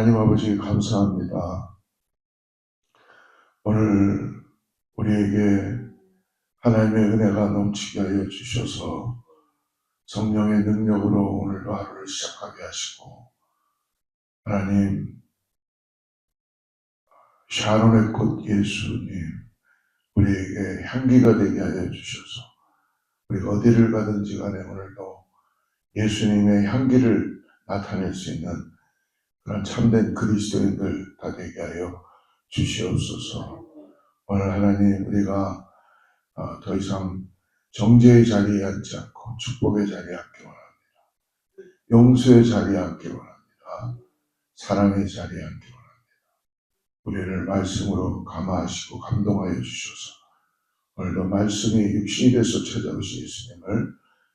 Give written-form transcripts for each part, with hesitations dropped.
하나님 아버지 감사합니다. 오늘 우리에게 하나님의 은혜가 넘치게 하여 주셔서 성령의 능력으로 오늘도 하루를 시작하게 하시고, 하나님 샤론의 꽃 예수님 우리에게 향기가 되게 하여 주셔서 우리가 어디를 가든지 간에 오늘도 예수님의 향기를 나타낼 수 있는 그런 참된 그리스도인들 다 되게 하여 주시옵소서. 오늘 하나님 우리가 더 이상 정죄의 자리에 앉지 않고 축복의 자리에 앉기 원합니다. 용서의 자리에 앉기 원합니다. 사랑의 자리에 앉기 원합니다. 우리를 말씀으로 감화하시고 감동하여 주셔서 오늘도 말씀이 육신이 돼서 찾아오신 예수님을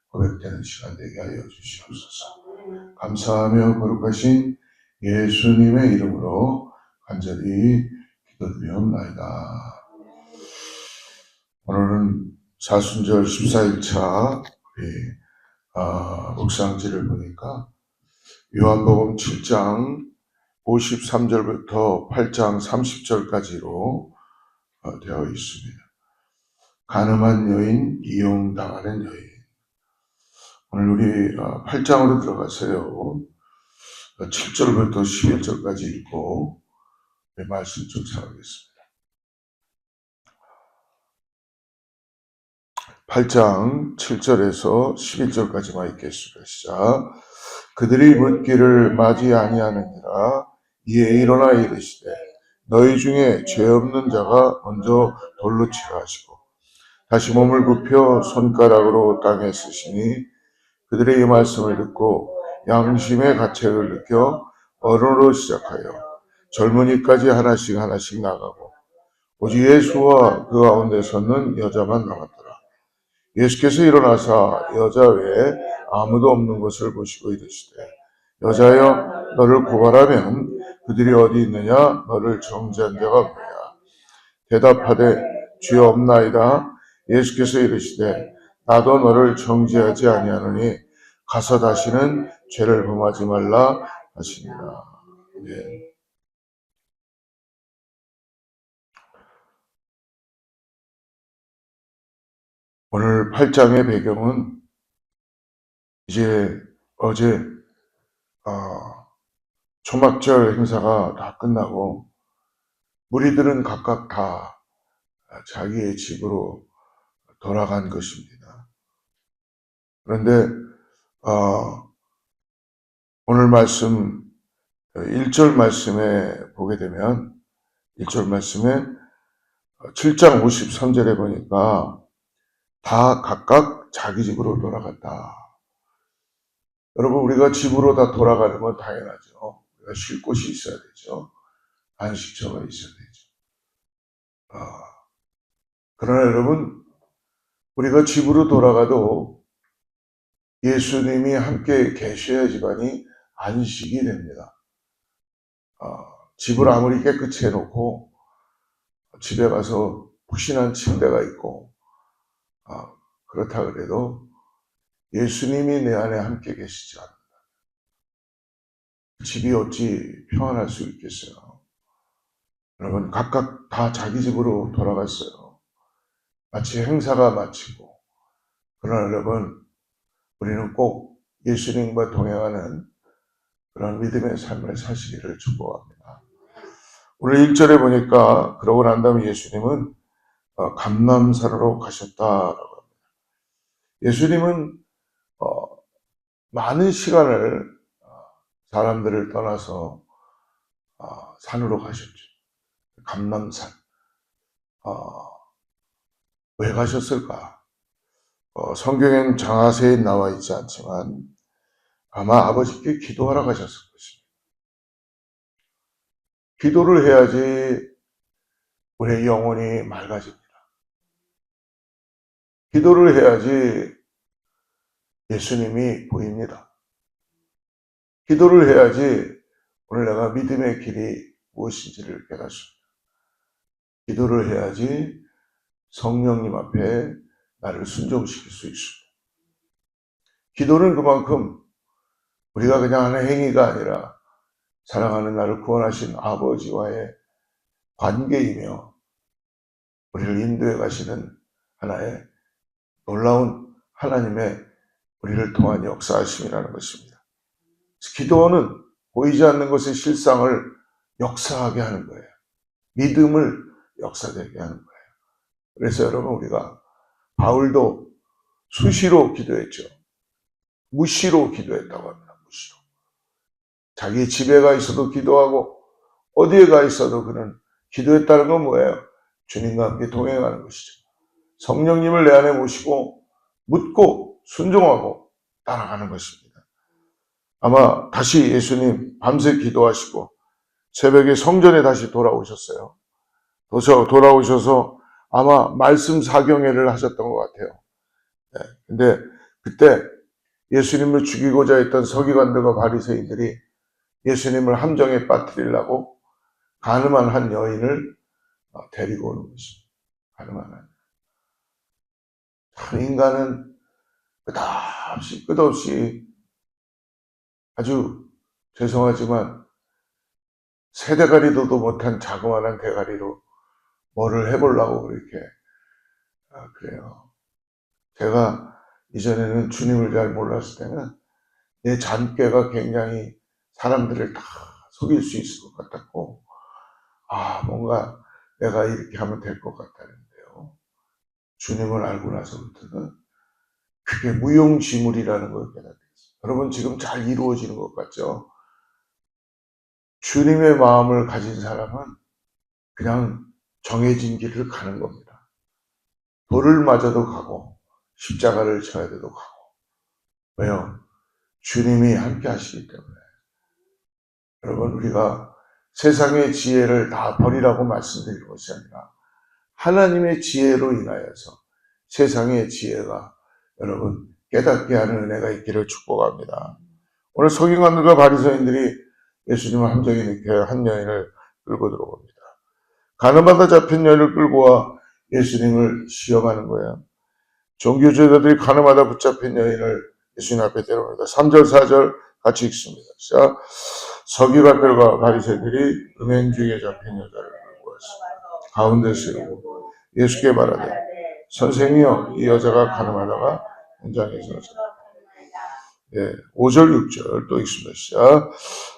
고백되는 시간 되게 하여 주시옵소서. 감사하며 거룩하신 예수님의 이름으로 간절히 기도드리옵나이다. 오늘은 사순절 14일차 묵상지를 보니까 요한복음 7장 53절부터 8장 30절까지로 되어 있습니다. 가늠한 여인, 이용당하는 여인. 오늘 우리 8장으로 들어가서요. 7절부터 11절까지 읽고 말씀 쫓아가겠습니다. 8장 7절에서 11절까지만 읽겠습니다. 시작. 그들이 묻기를 맞이 아니하느니라. 이에 일어나 이르시되 너희 중에 죄 없는 자가 먼저 돌로 치라 하시고 다시 몸을 굽혀 손가락으로 땅에 쓰시니 그들의 이 말씀을 듣고 양심의 가책을 느껴 어른으로 시작하여 젊은이까지 하나씩 나가고 오직 예수와 그 가운데 섰는 여자만 남았더라. 예수께서 일어나사 여자 외에 아무도 없는 것을 보시고 이르시되 여자여 너를 고발하면 그들이 어디 있느냐? 너를 정죄한 자가 없느냐? 대답하되 주여 없나이다. 예수께서 이르시되 나도 너를 정죄하지 아니하노니 가서 다시는 죄를 범하지 말라 하시니라. 네. 오늘 8장의 배경은 이제 어제 초막절 행사가 다 끝나고 무리들은 각각 다 자기의 집으로 돌아간 것입니다. 그런데 오늘 말씀 1절 말씀에 보게 되면 1절 말씀에 7장 53절에 보니까 다 각각 자기 집으로 돌아갔다. 여러분 우리가 집으로 다 돌아가는 건 당연하죠. 우리가 쉴 곳이 있어야 되죠. 안식처가 있어야 되죠. 그러나 여러분 우리가 집으로 돌아가도 예수님이 함께 계셔야지만이 안식이 됩니다. 집을 아무리 깨끗이 해놓고 집에 가서 푹신한 침대가 있고 그렇다 그래도 예수님이 내 안에 함께 계시지 않는다. 집이 어찌 평안할 수 있겠어요? 여러분 각각 다 자기 집으로 돌아갔어요. 마치 행사가 마치고. 그러나 여러분 우리는 꼭 예수님과 동행하는 그런 믿음의 삶을 사시기를 축복합니다. 오늘 1절에 보니까 그러고 난 다음에 예수님은 감람산으로 가셨다라고 합니다. 예수님은 많은 시간을 사람들을 떠나서 산으로 가셨죠. 감람산. 왜 가셨을까? 성경엔 장하세에 나와 있지 않지만 아마 아버지께 기도하러 가셨을 것입니다. 기도를 해야지 우리의 영혼이 맑아집니다. 기도를 해야지 예수님이 보입니다. 기도를 해야지 오늘 내가 믿음의 길이 무엇인지를 깨닫습니다. 기도를 해야지 성령님 앞에 나를 순종시킬 수 있습니다. 기도는 그만큼 우리가 그냥 하는 행위가 아니라 사랑하는 나를 구원하신 아버지와의 관계이며 우리를 인도해 가시는 하나의 놀라운 하나님의 우리를 통한 역사하심이라는 것입니다. 기도는 보이지 않는 것의 실상을 역사하게 하는 거예요. 믿음을 역사되게 하는 거예요. 그래서 여러분, 우리가 바울도 수시로 기도했죠. 무시로 기도했다고 합니다. 무시로. 자기 집에 가 있어도 기도하고 어디에 가 있어도 그는 기도했다는 건 뭐예요? 주님과 함께 동행하는 것이죠. 성령님을 내 안에 모시고 묻고 순종하고 따라가는 것입니다. 아마 다시 예수님 밤새 기도하시고 새벽에 성전에 다시 돌아오셨어요. 돌아오셔서 아마 말씀 사경회를 하셨던 것 같아요. 근데 그때 예수님을 죽이고자 했던 서기관들과 바리새인들이 예수님을 함정에 빠뜨리려고 가늠한 한 여인을 데리고 오는 것입니다. 가늠한 한. 참 인간은 끝없이 아주 죄송하지만 새대가리도 못한 자그마한 대가리로 뭐를 해보려고 그렇게 그래요. 제가 이전에는 주님을 잘 몰랐을 때는 내 잔꾀가 굉장히 사람들을 다 속일 수 있을 것 같았고, 뭔가 내가 이렇게 하면 될 것 같다는데요. 주님을 알고 나서부터는 그게 무용지물이라는 걸 깨닫게 됐어요. 여러분, 지금 잘 이루어지는 것 같죠? 주님의 마음을 가진 사람은 그냥 정해진 길을 가는 겁니다. 돌을 맞아도 가고 십자가를 쳐야 돼도 가고. 왜요? 주님이 함께 하시기 때문에. 여러분, 우리가 세상의 지혜를 다 버리라고 말씀드리는 것이 아니라 하나님의 지혜로 인하여서 세상의 지혜가 여러분 깨닫게 하는 은혜가 있기를 축복합니다. 오늘 서기관들과 바리새인들이 예수님을 함정에 넣게 한 여인을 끌고 들어옵니다. 가늠하다 잡힌 여인을 끌고 와 예수님을 시험하는 거예요. 종교제자들이 가늠하다 붙잡힌 여인을 예수님 앞에 데려옵니다. 3절 4절 같이 읽습니다. 자, 서기관들과 바리새인들이 음행 중에 잡힌 여자를 끌고 왔습니다. 가운데 세우고 예수께 말하되 선생이여, 이 여자가 가늠하다가 현장에서 5절 6절 또 읽습니다. 시작.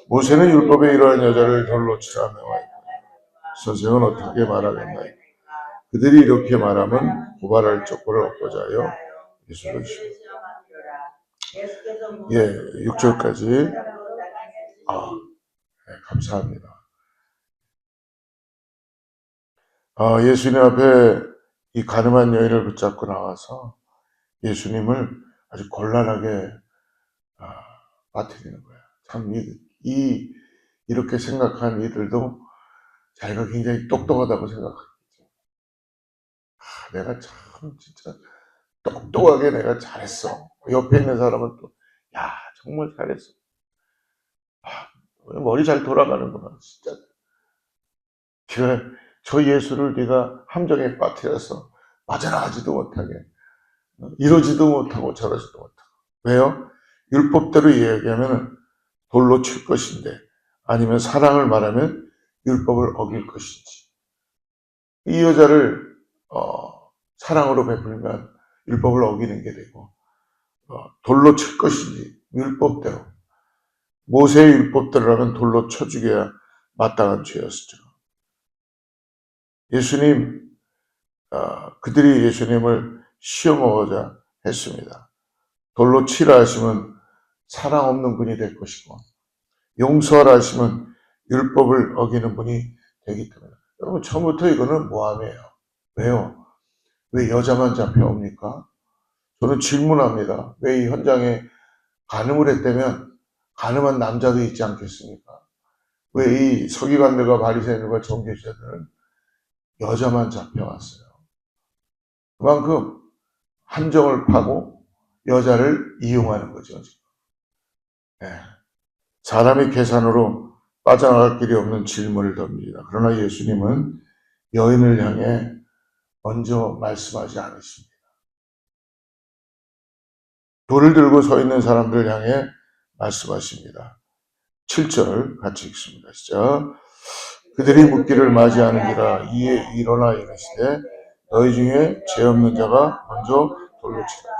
모세는 율법에 이러한 여자를 돌로 치라 명하였다. 선생은 어떻게 말하겠나요? 그들이 이렇게 말하면 고발할 조건을 얻고자 하여 예수를 시험합니다. 6절까지. 감사합니다. 예수님 앞에 이 가늠한 여인을 붙잡고 나와서 예수님을 아주 곤란하게 빠뜨리는 거예요. 참, 이렇게 생각한 이들도 자기가 굉장히 똑똑하다고 생각하겠죠. 내가 참 진짜 똑똑하게 내가 잘했어. 옆에 있는 사람은 또, 야, 정말 잘했어. 머리 잘 돌아가는구나, 진짜. 그래, 저 예수를 네가 함정에 빠뜨려서 빠져나가지도 못하게, 이러지도 못하고 저러지도 못하고. 왜요? 율법대로 이야기하면 돌로 칠 것인데, 아니면 사랑을 말하면 율법을 어길 것인지. 이 여자를 사랑으로 베풀면 율법을 어기는 게 되고, 돌로 칠 것인지 율법대로, 모세의 율법대로라면 돌로 쳐 죽여야 마땅한 죄였죠. 그들이 예수님을 시험하고자 했습니다. 돌로 치라 하시면 사랑 없는 분이 될 것이고, 용서하라 하시면 율법을 어기는 분이 되기 때문에. 여러분, 처음부터 이거는 모함이에요. 왜요? 왜 여자만 잡혀옵니까? 저는 질문합니다. 왜 이 현장에 간음을 했다면 간음한 남자도 있지 않겠습니까? 왜 이 서기관들과 바리새인들과 종교제자들은 여자만 잡혀왔어요? 그만큼 함정을 파고 여자를 이용하는 거죠. 사람의 계산으로 빠져나갈 길이 없는 질문을 던집니다. 그러나 예수님은 여인을 향해 먼저 말씀하지 않으십니다. 돌을 들고 서 있는 사람들을 향해 말씀하십니다. 7절 같이 읽습니다. 시작. 그들이 묻기를 맞이하는지라 이에 일어나 이르시되 너희 중에 죄 없는 자가 먼저 돌로 치라.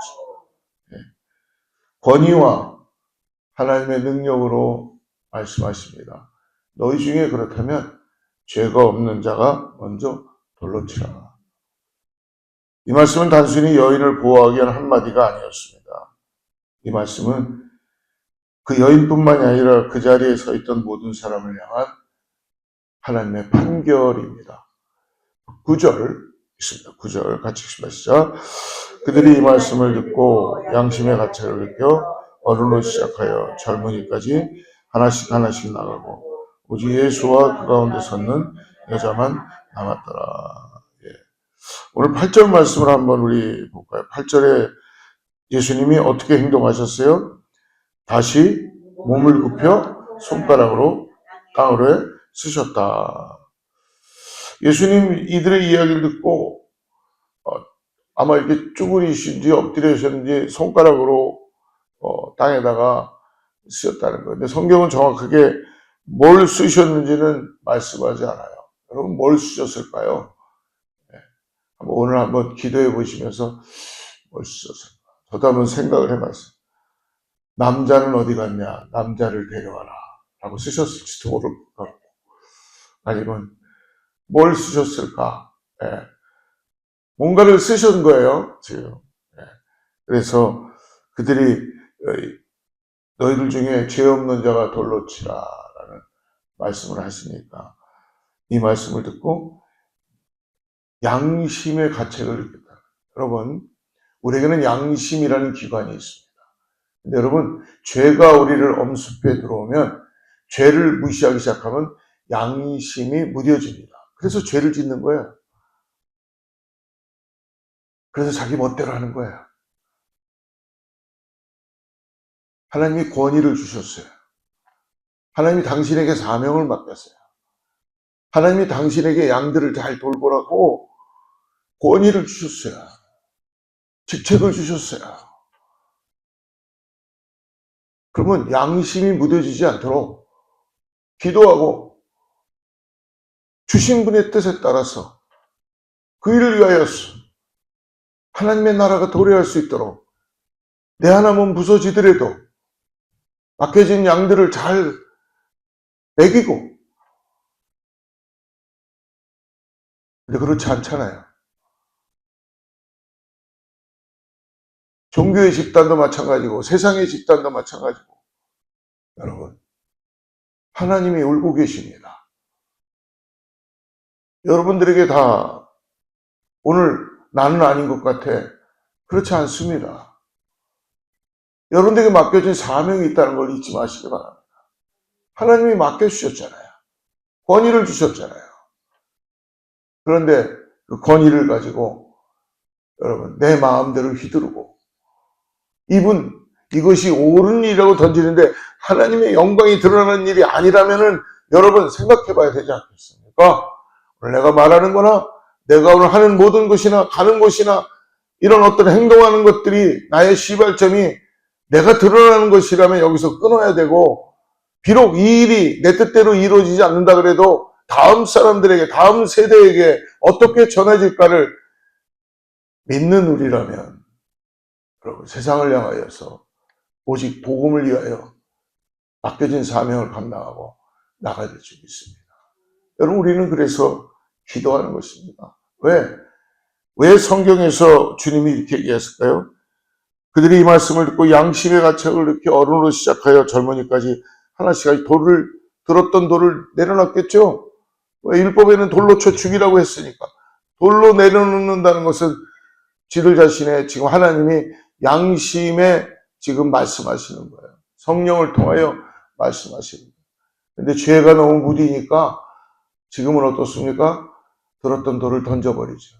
권위와 하나님의 능력으로 말씀하십니다. 너희 중에 그렇다면 죄가 없는 자가 먼저 돌로 치라. 이 말씀은 단순히 여인을 보호하기 위한 한마디가 아니었습니다. 이 말씀은 그 여인뿐만이 아니라 그 자리에 서 있던 모든 사람을 향한 하나님의 판결입니다. 9절 있습니다. 9절 같이 읽습니다. 시작. 그들이 이 말씀을 듣고 양심의 가책을 느껴 어른으로 시작하여 젊은이까지 하나씩 하나씩 나가고 오직 예수와 그 가운데 섰는 여자만 남았더라. 예. 오늘 8절 말씀을 한번 우리 볼까요? 8절에 예수님이 어떻게 행동하셨어요? 다시 몸을 굽혀 손가락으로 땅으로 쓰셨다. 예수님 이들의 이야기를 듣고 아마 이렇게 쭈그리신지 엎드리셨는지 손가락으로 땅에다가 쓰셨다는 거예요. 근데 성경은 정확하게 뭘 쓰셨는지는 말씀하지 않아요. 여러분 뭘 쓰셨을까요? 오늘 한번 기도해 보시면서 뭘 쓰셨을까? 저도 한번 생각을 해봤어요. 남자는 어디 갔냐? 남자를 데려와라. 라고 쓰셨을지도 모를 것 같고. 아니면 뭘 쓰셨을까? 예. 뭔가를 쓰신 거예요, 지금. 예. 그래서 그들이 너희들 중에 죄 없는 자가 돌로 치라 라는 말씀을 하시니까 이 말씀을 듣고 양심의 가책을 느꼈다. 여러분, 우리에게는 양심이라는 기관이 있습니다. 근데 여러분, 죄가 우리를 엄습해 들어오면 죄를 무시하기 시작하면 양심이 무뎌집니다. 그래서 죄를 짓는 거예요. 그래서 자기 멋대로 하는 거예요. 하나님이 권위를 주셨어요. 하나님이 당신에게 사명을 맡겼어요. 하나님이 당신에게 양들을 잘 돌보라고 권위를 주셨어요. 직책을 주셨어요. 그러면 양심이 무뎌지지 않도록 기도하고 주신 분의 뜻에 따라서 그 일을 위하여서 하나님의 나라가 도래할 수 있도록 내 하나만 부서지더라도 맡겨진 양들을 잘 먹이고. 근데 그렇지 않잖아요. 종교의 집단도 마찬가지고 세상의 집단도 마찬가지고. 여러분, 하나님이 울고 계십니다. 여러분들에게 다 오늘 나는 아닌 것 같아. 그렇지 않습니다. 여러분들에게 맡겨진 사명이 있다는 걸 잊지 마시기 바랍니다. 하나님이 맡겨주셨잖아요. 권위를 주셨잖아요. 그런데 그 권위를 가지고 여러분 내 마음대로 휘두르고 이것이 옳은 일이라고 던지는데 하나님의 영광이 드러나는 일이 아니라면은 여러분 생각해 봐야 되지 않겠습니까? 오늘 내가 말하는 거나 내가 오늘 하는 모든 것이나 가는 곳이나 이런 어떤 행동하는 것들이 나의 시발점이 내가 드러나는 것이라면 여기서 끊어야 되고, 비록 이 일이 내 뜻대로 이루어지지 않는다 그래도 다음 사람들에게, 다음 세대에게 어떻게 전해질까를 믿는 우리라면 여러분 세상을 향하여서 오직 복음을 위하여 맡겨진 사명을 감당하고 나가야 될 줄 믿습니다. 여러분 우리는 그래서 기도하는 것입니다. 왜 성경에서 주님이 이렇게 얘기했을까요? 그들이 이 말씀을 듣고 양심의 가책을 느끼 어른으로 시작하여 젊은이까지 하나씩 들었던 돌을 내려놨겠죠? 율법에는 돌로 쳐 죽이라고 했으니까. 돌로 내려놓는다는 것은 지들 자신의 지금 하나님이 양심에 지금 말씀하시는 거예요. 성령을 통하여 말씀하시는 거예요. 근데 죄가 너무 무디니까 지금은 어떻습니까? 들었던 돌을 던져버리죠.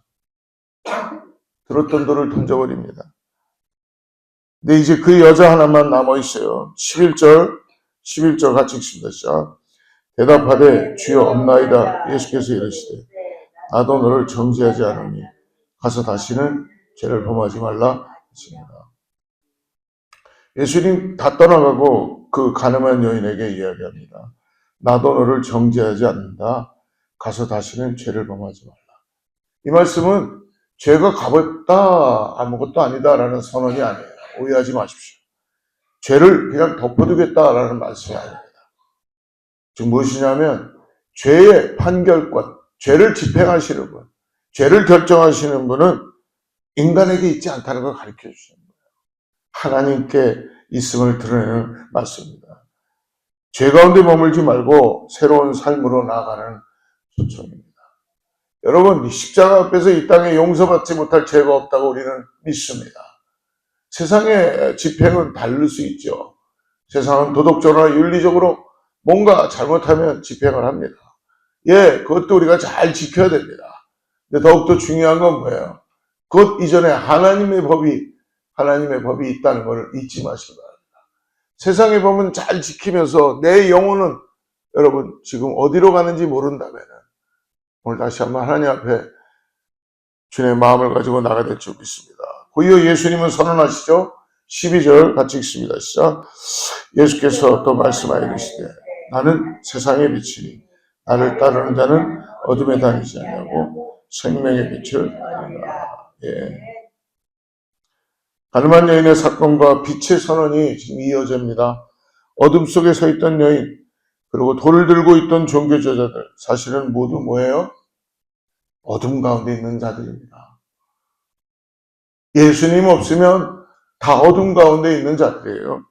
들었던 돌을 던져버립니다. 근데 이제 그 여자 하나만 남아있어요. 11절 같이 읽습니다. 시작. 대답하되 주여 없나이다. 예수께서 이르시되 나도 너를 정죄하지 않으니 가서 다시는 죄를 범하지 말라 하십니다. 예수님 다 떠나가고 그 가늠한 여인에게 이야기합니다. 나도 너를 정죄하지 않는다. 가서 다시는 죄를 범하지 말라. 이 말씀은 죄가 가볍다, 아무것도 아니다라는 선언이 아니에요. 오해하지 마십시오. 죄를 그냥 덮어두겠다라는 말씀이 아닙니다. 즉 무엇이냐면 죄의 판결권, 죄를 집행하시는 분, 죄를 결정하시는 분은 인간에게 있지 않다는 걸 가르쳐 주시는 거예요. 하나님께 있음을 드러내는 말씀입니다. 죄 가운데 머물지 말고 새로운 삶으로 나아가는 초청입니다. 여러분, 십자가 앞에서 이 땅에 용서받지 못할 죄가 없다고 우리는 믿습니다. 세상의 집행은 다를 수 있죠. 세상은 도덕적으로나 윤리적으로 뭔가 잘못하면 집행을 합니다. 예, 그것도 우리가 잘 지켜야 됩니다. 근데 더욱더 중요한 건 뭐예요? 그것 이전에 하나님의 법이 있다는 것을 잊지 마시기 바랍니다. 세상의 법은 잘 지키면서 내 영혼은 여러분 지금 어디로 가는지 모른다면 오늘 다시 한번 하나님 앞에 주님의 마음을 가지고 나가야 될 줄 믿습니다. 고이어 예수님은 선언하시죠. 12절 같이 읽습니다. 시작. 예수께서 또 말씀하여 이르시되 나는 세상의 빛이니 나를 따르는 자는 어둠에 다니지 아니하고 생명의 빛을 따르리라. 예. 가늠한 여인의 사건과 빛의 선언이 지금 이어집니다. 어둠 속에 서 있던 여인, 그리고 돌을 들고 있던 종교제자들, 사실은 모두 뭐예요? 어둠 가운데 있는 자들입니다. 예수님 없으면 다 어둠 가운데 있는 자들이에요.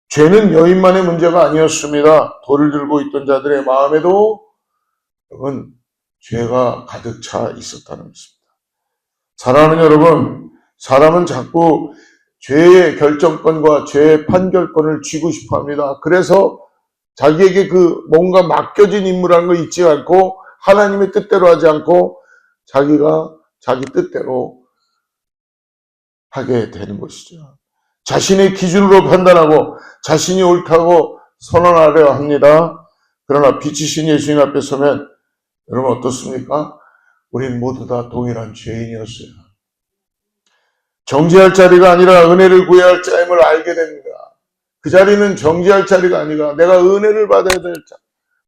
죄는 여인만의 문제가 아니었습니다. 돌을 들고 있던 자들의 마음에도 여러분 죄가 가득 차 있었다는 것입니다. 사랑하는 여러분, 사람은 자꾸 죄의 결정권과 죄의 판결권을 쥐고 싶어 합니다. 그래서 자기에게 그 뭔가 맡겨진 임무라는 걸 잊지 않고 하나님의 뜻대로 하지 않고 자기가 자기 뜻대로 하게 되는 것이죠. 자신의 기준으로 판단하고 자신이 옳다고 선언하려 합니다. 그러나 빛이신 예수님 앞에 서면 여러분 어떻습니까? 우린 모두 다 동일한 죄인이었어요. 정죄할 자리가 아니라 은혜를 구해야 할 자임을 알게 됩니다. 그 자리는 정죄할 자리가 아니라 내가 은혜를 받아야 될 자.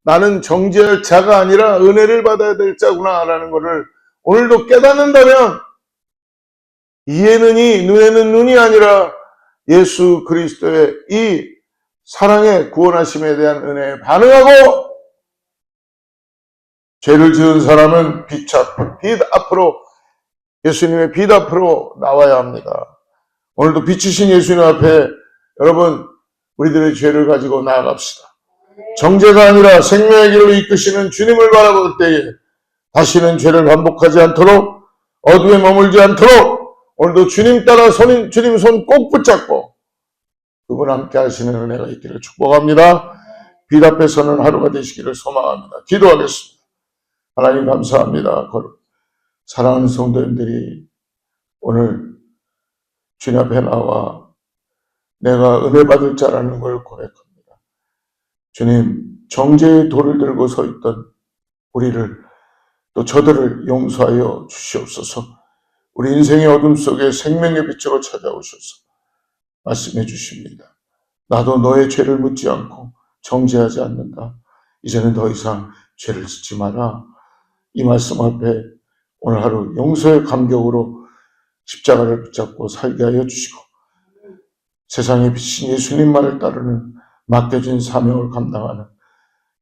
나는 정죄할 자가 아니라 은혜를 받아야 될 자구나라는 것을 오늘도 깨닫는다면 이에는 이, 눈에는 눈이 아니라 예수 그리스도의 이 사랑의 구원하심에 대한 은혜에 반응하고 죄를 지은 사람은 빛 앞으로 예수님의 빛 앞으로 나와야 합니다. 오늘도 빛이신 예수님 앞에 여러분 우리들의 죄를 가지고 나아갑시다. 정죄가 아니라 생명의 길로 이끄시는 주님을 바라볼 때에 다시는 죄를 반복하지 않도록 어둠에 머물지 않도록 오늘도 주님 따라 주님 손 꼭 붙잡고 그분 함께 하시는 은혜가 있기를 축복합니다. 빛 앞에 서는 하루가 되시기를 소망합니다. 기도하겠습니다. 하나님 감사합니다. 사랑하는 성도님들이 오늘 주님 앞에 나와 내가 은혜 받을 자라는 걸 고백합니다. 주님, 정죄의 돌을 들고 서 있던 우리를 또 저들을 용서하여 주시옵소서. 우리 인생의 어둠 속에 생명의 빛으로 찾아오셔서 말씀해 주십니다. 나도 너의 죄를 묻지 않고 정죄하지 않는다. 이제는 더 이상 죄를 짓지 마라. 이 말씀 앞에 오늘 하루 용서의 감격으로 십자가를 붙잡고 살게 하여 주시고 세상에 비친 예수님만을 따르는 맡겨진 사명을 감당하는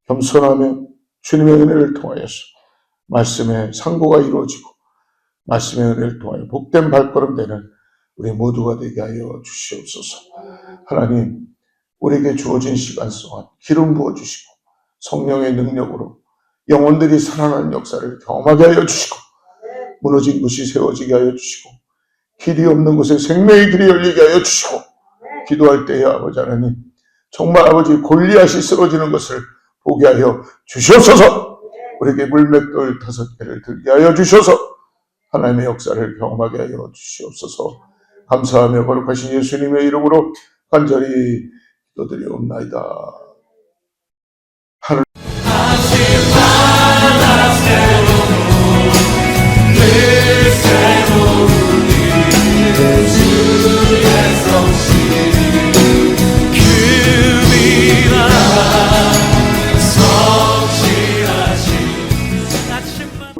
겸손하며 주님의 은혜를 통하여서 말씀의 상고가 이루어지고 말씀의 은혜를 통하여 복된 발걸음 되는 우리 모두가 되게 하여 주시옵소서. 하나님, 우리에게 주어진 시간 동안 기름 부어주시고 성령의 능력으로 영혼들이 살아나는 역사를 경험하게 하여 주시고 무너진 곳이 세워지게 하여 주시고 길이 없는 곳에 생명의 길이 열리게 하여 주시고 기도할 때에 아버지 하나님 정말 아버지 골리앗이 쓰러지는 것을 보게 하여 주시옵소서. 우리에게 물맷돌 5개를 들게 하여 주셔서 하나님의 역사를 경험하게 하여 주시옵소서. 감사하며 거룩하신 예수님의 이름으로 간절히 기도드리옵나이다. 하늘